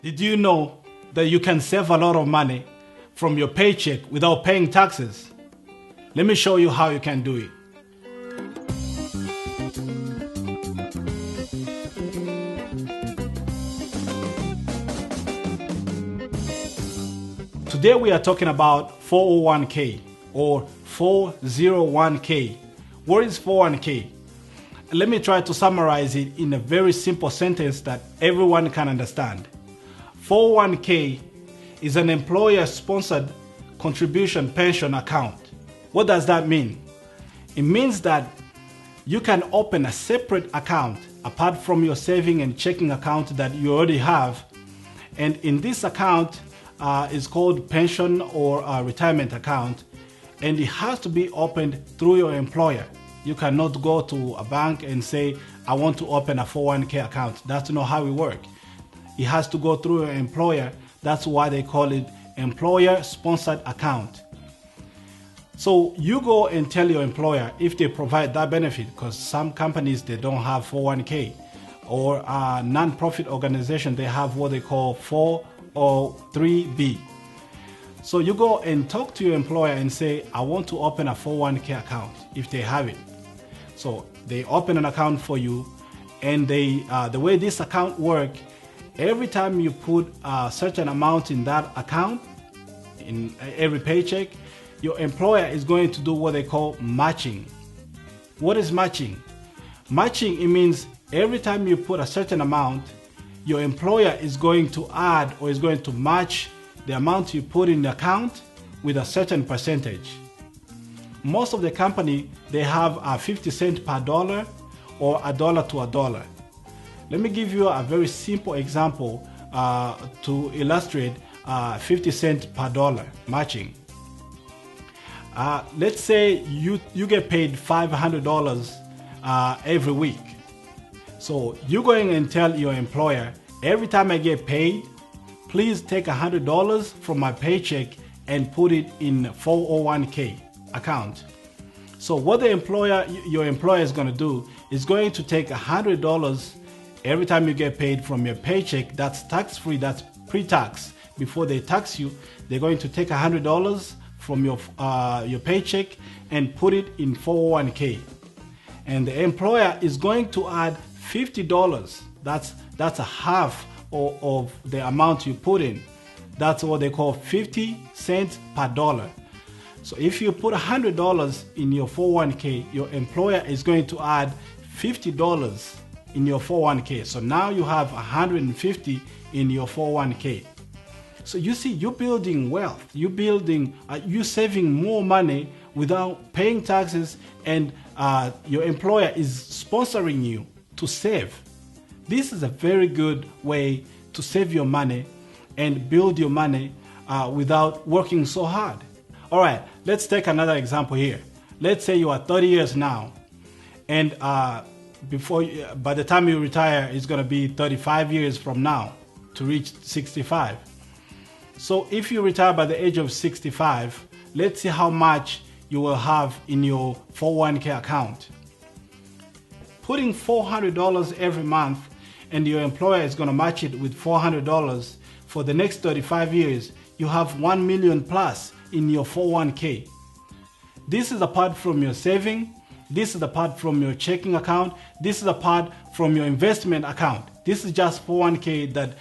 Did you know that you can save a lot of money from your paycheck without paying taxes? Let me show you how you can do it. Today we are talking about 401k or 401k. What is 401k? Let me try to summarize it in a very simple sentence that everyone can understand. 401k is an employer-sponsored contribution pension account. What does that mean? It means that you can open a separate account apart from your saving and checking account that you already have. And in this account is called pension or retirement account, and it has to be opened through your employer. You cannot go to a bank and say, I want to open a 401k account. That's not how it works. It has to go through your employer. That's why they call it employer-sponsored account. So you go and tell your employer if they provide that benefit, because some companies, they don't have 401k, or a non-profit organization, they have what they call 403b. So you go and talk to your employer and say, I want to open a 401k account, if they have it. So they open an account for you, and the way this account works, every time you put a certain amount in that account, in every paycheck, your employer is going to do what they call matching. What is matching? Matching, it means every time you put a certain amount, your employer is going to add or is going to match the amount you put in the account with a certain percentage. Most of the company, they have a 50 cents per dollar or a dollar to a dollar. Let me give you a very simple example to illustrate 50 cents per dollar matching. Let's say you get paid $500 every week. So you're going and tell your employer, every time I get paid, please take $100 from my paycheck and put it in 401k account. So what your employer is going to do is going to take $100 every time you get paid from your paycheck. That's tax-free, that's pre-tax. Before they tax you, they're going to take $100 from your paycheck and put it in 401k. And the employer is going to add $50. That's a half of the amount you put in. That's what they call 50 cents per dollar. So if you put $100 in your 401k, your employer is going to add $50 in your 401k. So now you have $150 in your 401k. So you see, you're building wealth. You're saving more money without paying taxes, and your employer is sponsoring you to save. This is a very good way to save your money and build your money without working so hard. All right, let's take another example here. Let's say you are 30 years now, and by the time you retire, it's going to be 35 years from now to reach 65. So if you retire by the age of 65, let's see how much you will have in your 401k account. Putting $400 every month, and your employer is going to match it with $400 for the next 35 years, you have $1 million plus in your 401k. This is apart from your saving. This is apart from your checking account. This is apart from your investment account. This is just 401k that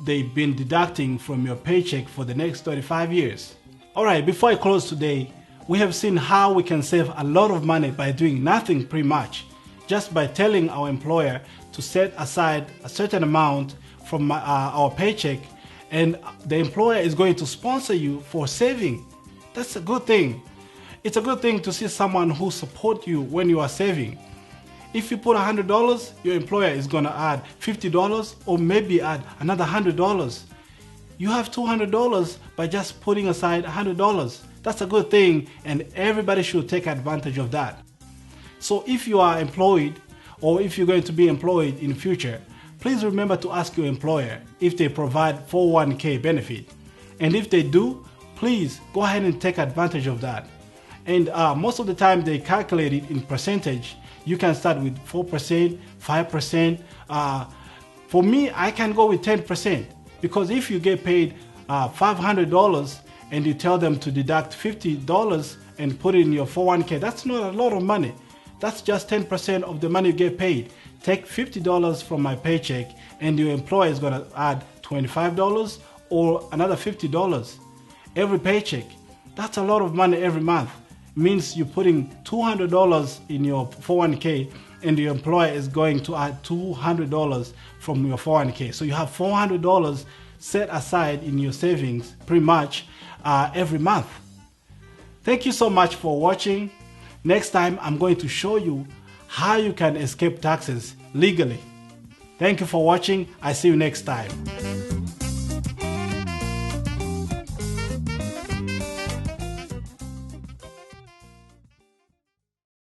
they've been deducting from your paycheck for the next 35 years. All right, before I close today, we have seen how we can save a lot of money by doing nothing pretty much, just by telling our employer to set aside a certain amount from our paycheck, and the employer is going to sponsor you for saving. That's a good thing. It's a good thing to see someone who supports you when you are saving. If you put $100, your employer is going to add $50 or maybe add another $100. You have $200 by just putting aside $100. That's a good thing, and everybody should take advantage of that. So if you are employed, or if you're going to be employed in the future, please remember to ask your employer if they provide 401k benefit. And if they do, please go ahead and take advantage of that. And most of the time they calculate it in percentage. You can start with 4%, 5%. For me, I can go with 10%. Because if you get paid $500 and you tell them to deduct $50 and put it in your 401k, that's not a lot of money. That's just 10% of the money you get paid. Take $50 from my paycheck and your employer is going to add $25 or another $50 every paycheck. That's a lot of money every month. It means you're putting $200 in your 401k and your employer is going to add $200 from your 401k. So you have $400 set aside in your savings pretty much every month. Thank you so much for watching. Next time, I'm going to show you how you can escape taxes legally. Thank you for watching. I see you next time.